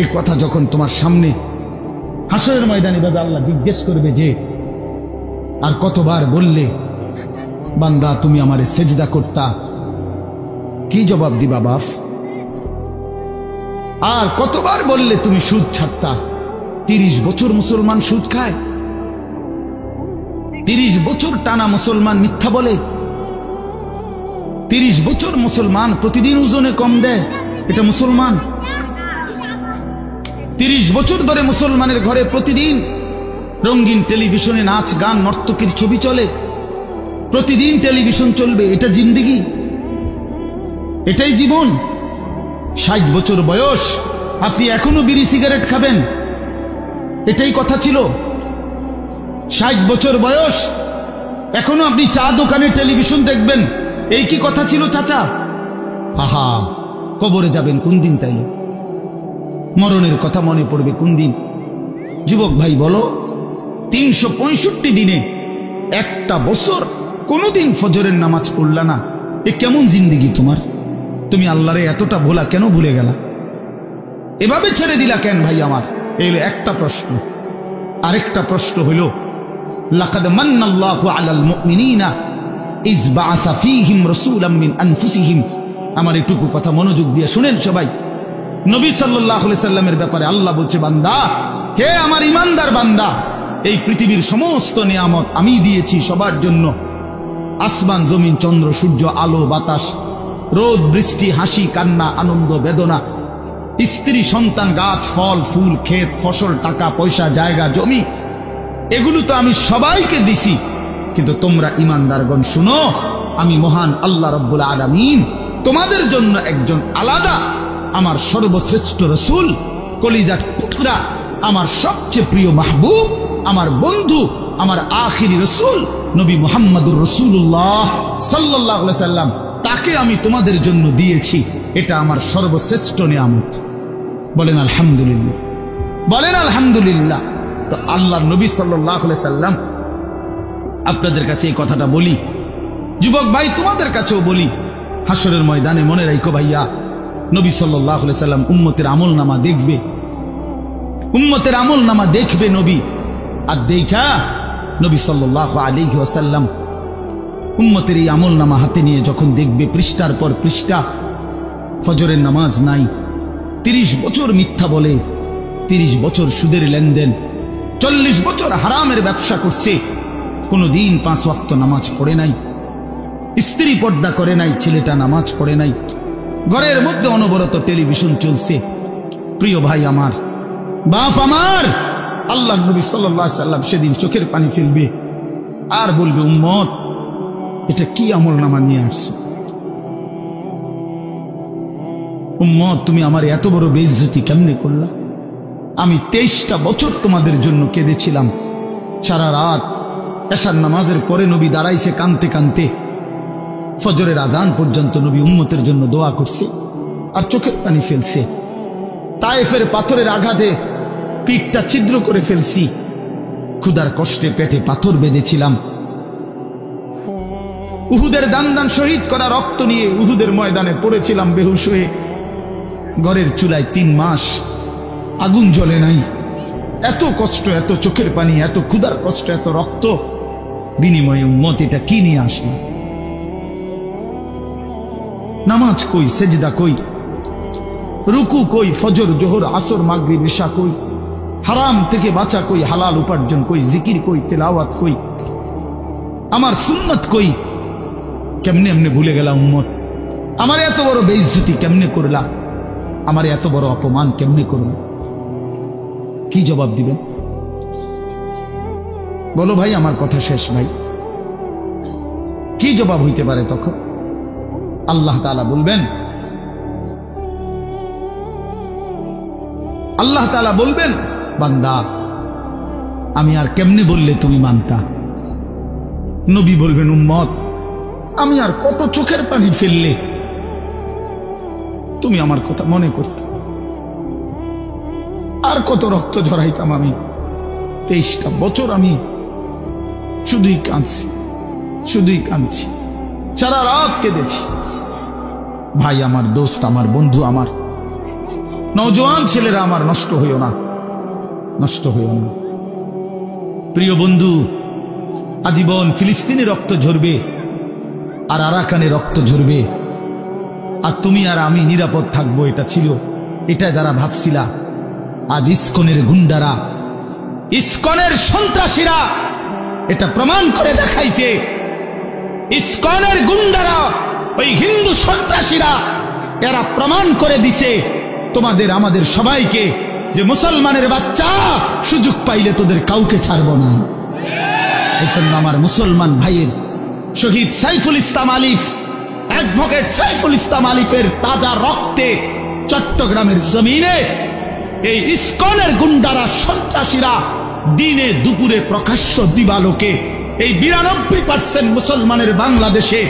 এই কথা যখন তোমার সামনে হাসরের ময়দানে বাবা আল্লাহ জিজ্ঞেস করবে যে আর কতবার বললে বান্দা তুমি আমারে সেজদা করতা, কি জবাব দিবা বাপ? আর কতবার বললে তুমি সুদ ছাড়তা? 30 বছর মুসলমান সুদ খায়, 30 বছর টানা মুসলমান মিথ্যা বলে, 30 বছর মুসলমান প্রতিদিন ওজনে কম দেয়, এটা মুসলমান? 30 বছর ধরে মুসলমানের ঘরে প্রতিদিন রঙিন টেলিভিশনে নাচ গান নর্তকীর ছবি চলে, প্রতিদিন টেলিভিশন চলবে, এটা জিন্দেগি? এটাই জীবন? 60 বছর বয়স আপনি এখনো বিড়ি সিগারেট খাবেন, এটাই কথা ছিল? 60 বছর বয়স এখনো আপনি চা দোকানে টেলিভিশন দেখবেন, এই কি কথা ছিল চাচা? আহা, কবরে যাবেন কোন দিন? তাইলে মরণের কথা মনে পড়বে কোন দিন? যুবক ভাই বলো, 365 দিনে একটা বছর কোনদিন ফজরের নামাজ পড়লা না, এ কেমন জিন্দেগি তোমার? তুমি আল্লাহরে এতটা ভোলা কেন ভুলে গেলা? এভাবে ছেড়ে দিলা কেন ভাই আমার? এই হলো একটা প্রশ্ন। আরেকটা প্রশ্ন হইল, লাকাদ মান্নাল্লাহু আলাল মুমিনিনা ইয বাআসা ফীহিম রাসূলাম মিন আনফুসিহিম। আমার এটুকু কথা মনোযোগ দিয়ে শুনেন সবাই। নবী সাল্লাল্লাহু আলাইহি সাল্লামের ব্যাপারে আল্লাহ বলছে, বান্দা, হে আমার ইমানদার বান্দা, এই পৃথিবীর সমস্ত নিয়ামত আমি দিয়েছি সবার জন্য। আসমান জমিন চন্দ্র সূর্য আলো বাতাস রোদ বৃষ্টি হাসি কান্না আনন্দ বেদনা স্ত্রী সন্তান গাছ ফল ফুল ক্ষেত ফসল টাকা পয়সা জায়গা জমি, এগুলো তো আমি সবাইকে দিছি। কিন্তু তোমরা ইমানদারগণ শুনো, আমি মহান আল্লাহ রব্বুল আলামিন তোমাদের জন্য একজন আলাদা আমার সর্বশ্রেষ্ঠ রসুল, কলিজার টুকরা, আমার সবচেয়ে প্রিয় মাহবুব, আমার বন্ধু, আমার আখিরি রসুল নবী মুহাম্মদুর রাসূলুল্লাহ সাল্লাল্লাহু আলাইহি সাল্লাম, তাকে আমি তোমাদের জন্য দিয়েছি। এটা আমার সর্বশ্রেষ্ঠ নিয়ামত। বলেন আলহামদুলিল্লাহ, বলেন আলহামদুলিল্লাহ। তো আল্লাহ নবী সাল্লাল্লাহু আলাইহি সাল্লাম, আপনাদের কাছে এই কথাটা বলি, যুবক ভাই তোমাদের কাছেও বলি, হাসরের ময়দানে মনে রাখো ভাইয়া, নবী সাল্লাল্লাহু আলাইহি সাল্লাম উম্মতের আমলনামা দেখবে, উম্মতের আমলনামা দেখবে নবী। আর দেখা নবী সাল্লাল্লাহু আলাইহি ওয়াসাল্লাম উম্মতের এই আমলনামা হাতে নিয়ে যখন দেখবে পৃষ্ঠার পর পৃষ্ঠা, ফজরের নামাজ নাই, 30 বছর মিথ্যা বলে, 30 বছর সুদের লেনদেন, 40 বছর হারামের ব্যবসা করছে, কোনদিন 5 ওয়াক্ত নামাজ পড়ে নাই, স্ত্রী পর্দা করে নাই, ছেলেটা নামাজ পড়ে নাই, ঘরের মধ্যে অনবরত টেলিভিশন চলছে। প্রিয় ভাই আমার, বাপ আমার, আল্লাহ নবী সাল্লাল্লাহু আলাইহি সাল্লাম সেদিন চোখের পানি ফেলবে আর বলবে, উম্মত এটা কি আমলনামা নিয়ে আসছে? উম্মত তুমি আমার এত বড় বেইজ্জতি কেমনে করলা? আমি 23টা বছর তোমাদের জন্য কেঁদেছিলাম, সারা রাত এশার নামাজের পরে নবী দাঁড়াইছে কানতে কানতে, ফজরের আজান পর্যন্ত নবী উম্মতের জন্য দোয়া করছে আর চোখের পানি ফেলছে। তায়েফের পাথরের আঘাতে পিঠটা ছিদ্র করে ফেলছি, ক্ষুধার কষ্টে পেটে পাথর বেঁধেছিলাম, উহুদের দান দান শহীদ করা রক্ত নিয়ে উহুদের ময়দানে পড়েছিলাম বেহুশ হয়ে, ঘরের চুলায় 3 মাস আগুন জ্বলে নাই। এত কষ্ট, এত চোখের পানি, এত ক্ষুধার কষ্ট, এত রক্ত, বিনিময়ে উম্মত এটা কি নিয়ে আসলো? নামাজ কই, সেজদা কই, রুকু কই, ফজর জোহর আসর মাগরিব ইশা কই, হারাম থেকে বাঁচা কই, হালাল উপার্জন কই, জিকির কই, তেলাওয়াত কই, আমার সুন্নত কই? কেমনে এমনে ভুলে গেলা উম্মত? আমার এত বড় বেইজ্জতি কেমনে করলা? আমার এত বড় অপমান কেমনে করলা? কি জবাব দিবেন বলো ভাই? আমার কথা শেষ ভাই, কি জবাব হইতে পারে তখন? আল্লাহ তাআলা বলবেন, আল্লাহ তাআলা বলবেন, বান্দা আমি আর কেমনে বললে তুমি মানতা? নবী বলবেন, উম্মত আমি আর কত চোখের পানি ফেললে তুমি আমার কথা মনে করতে? আর কত রক্ত ঝরাইতাম আমি? 23টা বছর আমি শুধুই কাঁদছি, শুধুই কাঁদছি, সারা রাত কেঁদেছি। ভাই আমার, দোস্ত আমার, বন্ধু আমার, নওজোয়ান ছেলেরা আমার, নষ্ট হইও না, নষ্ট হইও না। প্রিয় বন্ধু, আজীবন ফিলিস্তিনে রক্ত ঝরবে আর আরাকানে রক্ত ঝরবে, আর তুমি আর আমি নিরাপদ থাকবো, এটা ছিল, এটা যারা ভাবছিলা, আজ ইসকনের গুন্ডারা, ইসকনের সন্ত্রাসীরা এটা প্রমাণ করে দেখাইছে। ইসকনের গুন্ডারা, ওই হিন্দু সন্ত্রাসীরা, এরা প্রমাণ করে দিছে তোমাদের আমাদের সবাইকে যে মুসলমানের বাচ্চা সুযোগ পাইলে তোদের কাউকে ছাড়ব না। এই জন্য আমার মুসলমান ভাইয়ের শহীদ সাইফুল ইসলাম আলিফ, অ্যাডভোকেট সাইফুল ইসলাম আলিফের তাজা রক্তে চট্টগ্রামের জমিনে এই ইসকনের গুন্ডারা, সন্ত্রাসীরা দিনে দুপুরে প্রকাশ্য দিবালোকে এই 92% মুসলমানের বাংলাদেশে,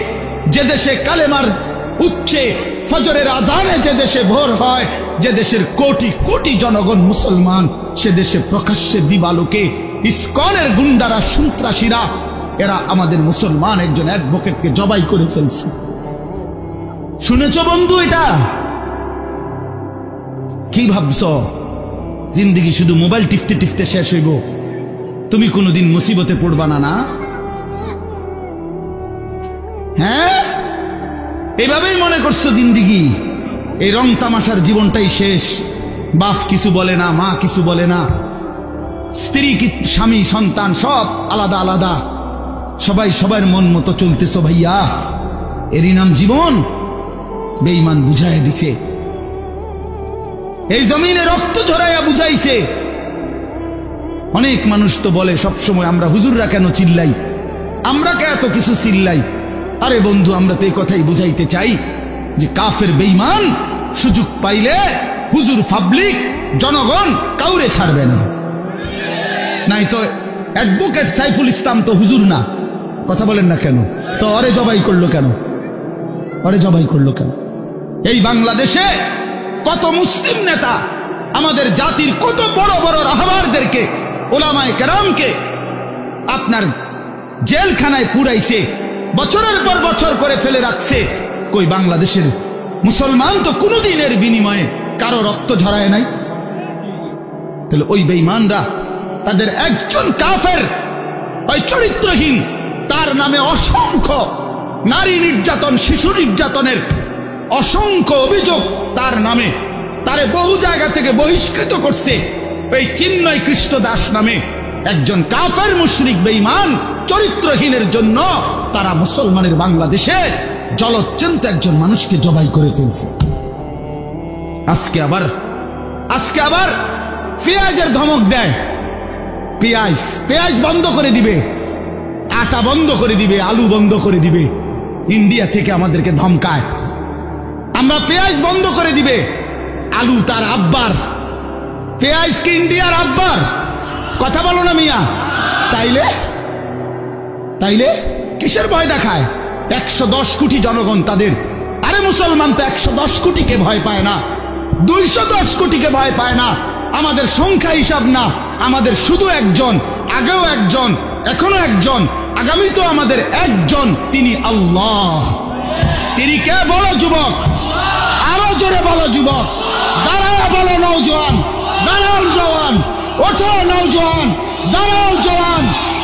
যে দেশে কালেমার উচ্চে ফজরের আজানে যে দেশে ভোর হয়, যে দেশের কোটি কোটি জনগণ মুসলমান, সে দেশে প্রকাশ্যে দিবালোকে ইসকনের গুন্ডারা, সন্ত্রাসীরা, এরা আমাদের মুসলমান একজন অ্যাডভোকেটকে জবাই করে ফেলছে। শুনেছ বন্ধু? এটা কি ভাবছ? জিন্দেগি শুধু মোবাইল টিপতে টিপতে শেষ হইব? তুমি কোনোদিন মুসিবতে পড়বা না? না, হ্যাঁ, এভাবেই মনে করছো জিন্দেগি, এই রং তামাশার জীবনটাই শেষ। বাপ কিছু বলে না, মা কিছু বলে না, স্ত্রী, স্বামী, সন্তান সব আলাদা আলাদা, সবাই সবার মন মতো চলতেছ। ভাইয়া, এরই নাম জীবন? বেঈমান বুঝাইয়া দিছে, এই জমিনে রক্ত ঝরাইয়া বুঝাইছে। অনেক মানুষ তো বলে সবসময়, আমরা হুজুররা কেন চিল্লাই, আমরা কে এত কিছু চিল্লাই? আরে বন্ধু, আমরা তো এই কথাই বুঝাইতে চাই যে কাফের বেঈমান সুযোগ পাইলে হুজুর, পাবলিক, জনগণ কাউরে ছাড়বে না। নাই তো অ্যাডভোকেট সাইফুল ইসলাম তো হুজুর না, কথা বলেন না কেন? তো অরে জবাই করলো কেন? অরে জবাই করলো কেন? এই বাংলাদেশে কত মুসলিম নেতা আমাদের জাতির কত বড় বড় রাহবারদেরকে, ওলামায়ে কেরামকে আপনার জেলখানায় পুরাইছে, বছরের পর বছর করে ফেলে রাখছে। কই বাংলাদেশের মুসলমান তো কোনোদিনের বিনিময়ে কারো রক্ত ঝরায় নাই। তাহলে ওই বেঈমানরা, তাদের একজন কাফের, ওই চরিত্রহীন, তার নামে অসংখ্য নারী নির্যাতন, শিশু নির্যাতনের অসংখ্য অভিযোগ তার নামে, তারে বহু জায়গা থেকে বহিষ্কৃত করছে। এই চিন্ময় কৃষ্ণ দাস নামে একজন কাফের মুশরিক বেঈমান চরিত্রহীনের জন্য তারা মুসলমানের বাংলাদেশে জলজ্জন্ত একজন মানুষকে জবাই করে ফেলছে। আজকে আবার পেঁয়াজের ধমক দেয়, পেঁয়াজ বন্ধ করে দিবে, আটা বন্ধ করে দিবে, আলু বন্ধ করে দিবে। ইন্ডিয়া থেকে আমাদেরকে ধমকায়, আমরা পেঁয়াজ বন্ধ করে দিবে। আলু তার আব্বার, পেঁয়াজ কি ইন্ডিয়ার আব্বার? কথা বলো না মিয়া। তাইলে কিসের ভয় দেখায়? 110 কোটি জনগণ তাদের। আরে মুসলমান তো 110 কোটিকে ভয় পায় না, 210 কোটিকে ভয় পায় না। আমাদের সংখ্যা হিসাব না, আমাদের শুধু একজন, আগেও একজন, এখনো একজন, আগামী তো আমাদের একজন, তিনি আল্লাহ। তিনি কে? বলো যুবক, আরো জোরে বলো যুবক, দাঁড়াও বলো নওজোয়ান, দাঁড়াও জওয়ান, ওঠো নওজোয়ান, দাঁড়াও জওয়ান,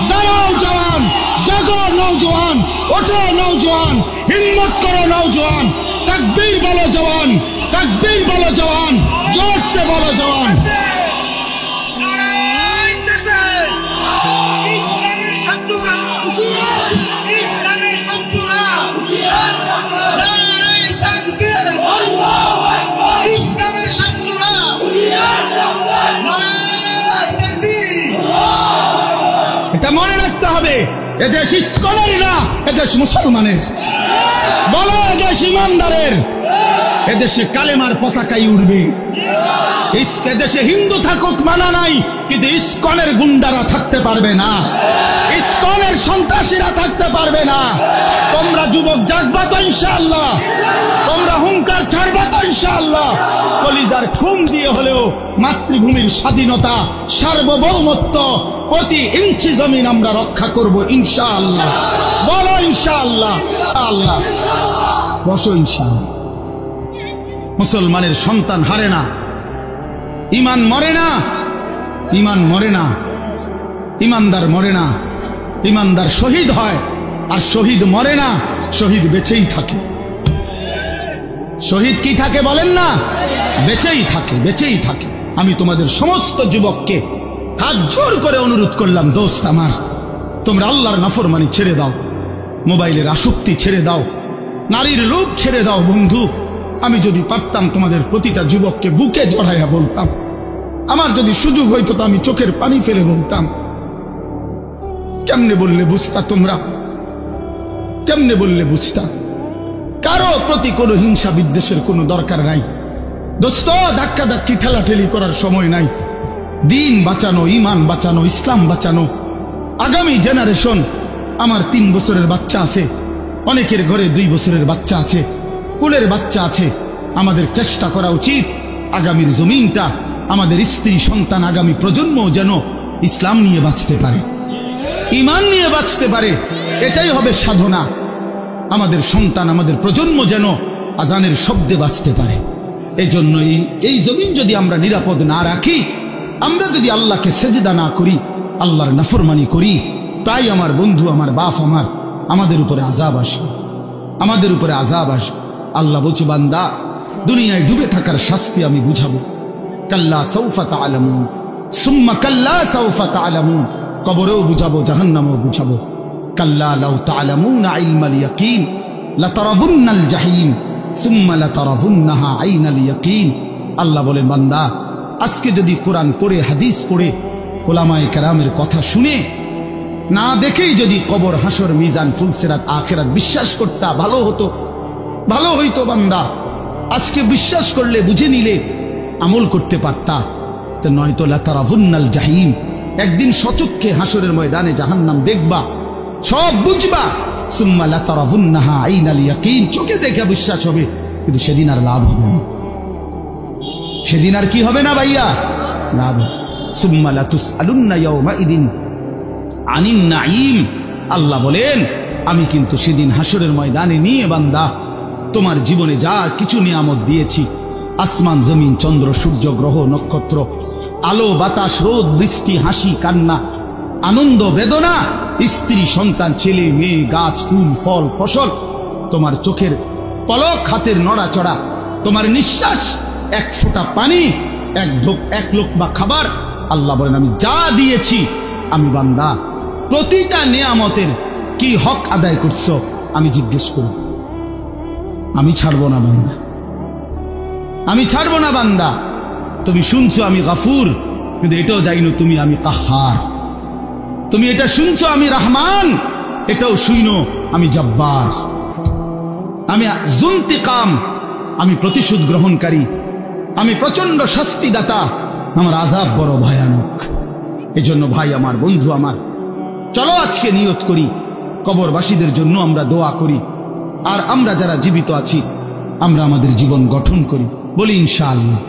দাঁড়াও জওয়ান, জাগো নওজোয়ান, ওঠো নওজোয়ান, হিম্মত করো নওজোয়ান, তাকবীর বলো জওয়ান, তাকবীর বলো জওয়ান, জোর से বলো জওয়ান। এটা মনে রাখতে হবে, এদেশ ইসকনের না, এদেশ মুসলমানের। বলো এদেশ ইমানদারের। এদেশে কালেমার পতাকাই উড়বে। এদেশে হিন্দু থাকুক মানা নাই, কিন্তু ইসকনের গুন্ডারা থাকতে পারবে না, ইসকনের সন্ত্রাসীরা থাকতে পারবে না। তোমরা যুবক জাগবা তো ইনশাআল্লাহ, তোমরা হুঙ্কার ছাড়বা তো ইনশাআল্লাহ। কলিজার খুন দিয়ে হলেও মাতৃভূমির স্বাধীনতা, সার্বভৌমত্ব, প্রতি ইঞ্চি জমিন আমরা রক্ষা করব ইনশাআল্লাহ। বলো ইনশাআল্লাহ। আল্লাহ বসো ইনশাআল্লাহ। মুসলমানের সন্তান হারে না, ইমান মরে না, ইমান মরে না, ইমানদার মরে না। ইমানদার শহীদ হয়, আর শহীদ মরে না, শহীদ বেঁচেই থাকে। শহীদ কি থাকে বলেন না? বেঁচেই থাকে, বেঁচেই থাকে। আমি তোমাদের সমস্ত যুবককে হাত জোর করে অনুরোধ করলাম, দোস্ত আমার, তোমরা আল্লাহর নাফরমানি ছেড়ে দাও, মোবাইলের আসক্তি ছেড়ে দাও, নারীর লোভ ছেড়ে দাও। বন্ধু, আমি যদি পারতাম তোমাদের প্রতিটা যুবককে বুকে জড়াইয়া বলতাম, আমার যদি সুযোগ হইতো তো আমি চোখের পানি ফেলে বলতাম, কেমনে বললে বুঝতা তোমরা? কেমনে বললে বুঝতা? কারো প্রতি কোনো হিংসা বিদ্বেষের কোনো দরকার নাই দোস্ত। ধাক্কা ধাক্কি ঠেলাঠেলি করার সময় নাই। দিন বাঁচানো, ইমান বাঁচানো, ইসলাম বাঁচানো। আগামী জেনারেশন, আমার 3 বছরের বাচ্চা আছে, অনেকের ঘরে 2 বছরের বাচ্চা আছে, কুলের বাচ্চা আছে। আমাদের চেষ্টা করা উচিত আগামীর জমিনটা, আমাদের স্ত্রী সন্তান, আগামী প্রজন্ম যেন ইসলাম নিয়ে বাঁচতে পারে, ইমান নিয়ে বাঁচতে পারে। এটাই হবে সাধনা। আমাদের সন্তান, আমাদের প্রজন্ম যেন আজানের শব্দে বাঁচতে পারে। এই জন্য এই জমিন যদি আমরা নিরাপদ না রাখি, আমরা যদি আল্লাহকে সেজদা না করি, আল্লাহর নাফরমানি করি, তাই আমার বন্ধু, আমার বাপ, আমাদের উপরে আযাব আসবে, আমাদের উপরে আযাব আসবে। আল্লাহ বলছে, বান্দা, দুনিয়ায় ডুবে থাকার শাস্তি আমি বুঝাবো। কাল্লা সাউফা তা'লামুন সুম্মা কাল্লা সাউফা তা'লামুন। কবরেও বুঝাবো, জাহান্নামেও বুঝাবো। কাল্লা লাউ তা'লামুনা ইলমাল ইয়াকিন লাতারাবুন্নাল জাহিম সুম্মা লাতারাবুন্নাহা আইনাল ইয়াকিন। আল্লাহ বলেন, বান্দা, আজকে যদি কোরআন পড়ে, হাদিস পড়ে, উলামায়ে কেরামের কথা শুনে, না দেখেই যদি কবর, হাসর, মিজান, ফুলসিরাত, আখিরাত বিশ্বাস করতা, ভালো হতো, ভালো হইতো। বান্দা, আজকে বিশ্বাস করলে, বুঝে নিলে, আমল করতে পারতা। তো নয়তো লাতারাবুন্নাল জাহিম, একদিন সচক্ষে হাসরের ময়দানে জাহান্নাম দেখবা, সব বুঝবা। সুম্মা লাতারাবুন্নাহা আইনাল ইয়াকিন, চোখে দেখে বিশ্বাস হবে, কিন্তু সেদিন আর লাভ হবে না। সেদিন আর কি হবে না ভাইয়া? লাভ। সুম্মা লাতুসআলুন্না ইয়াওমাইদিন আনিন নাঈম। আল্লাহ বলেন, আমি কিন্তু সেদিন হাসরের ময়দানে নিয়ে বান্দা তোমার জীবনে যা কিছু নিয়ামত দিয়েছি, আসমান, জমিন, চন্দ্র, সূর্য, গ্রহ, নক্ষত্র, আলো, বাতাস, রোদ, বৃষ্টি, হাসি, কান্না, আনন্দ, বেদনা, স্ত্রী, সন্তান, ছেলে, মেয়ে, গাছ, ফুল, ফল, ফসল, তোমার চোখের পলক, হাতের নড়াচড়া, তোমার নিঃশ্বাস, এক ফোঁটা পানি, এক লোকমা খাবার। আল্লাহ বলেন, আমি যা দিয়েছি, আমি বান্দা প্রতিটা নিয়ামতের কি হক আদায় করছো আমি জিজ্ঞেস করব। আমি ছাড়বো না বান্দা, আমি ছাড়বো না বান্দা। তুমি শুনছো আমি গাফুর, কিন্তু এটাও জানো তুমি আমি কাহার। তুমি এটা শুনছো আমি রহমান, এটাও শুনো আমি জব্বার, আমি যুনতিকাম, আমি প্রতিশোধ গ্রহণকারী, আমি প্রচন্ড শাস্তিদাতা, আমার আযাব বড় ভয়ানক। এজন্য ভাই আমার, বন্ধু আমার, চলো আজকে নিয়ত করি, কবরবাসীদের জন্য আমরা দোয়া করি, আর আমরা যারা জীবিত আছি আমরা আমাদের জীবন গঠন করি, বলি ইনশাআল্লাহ।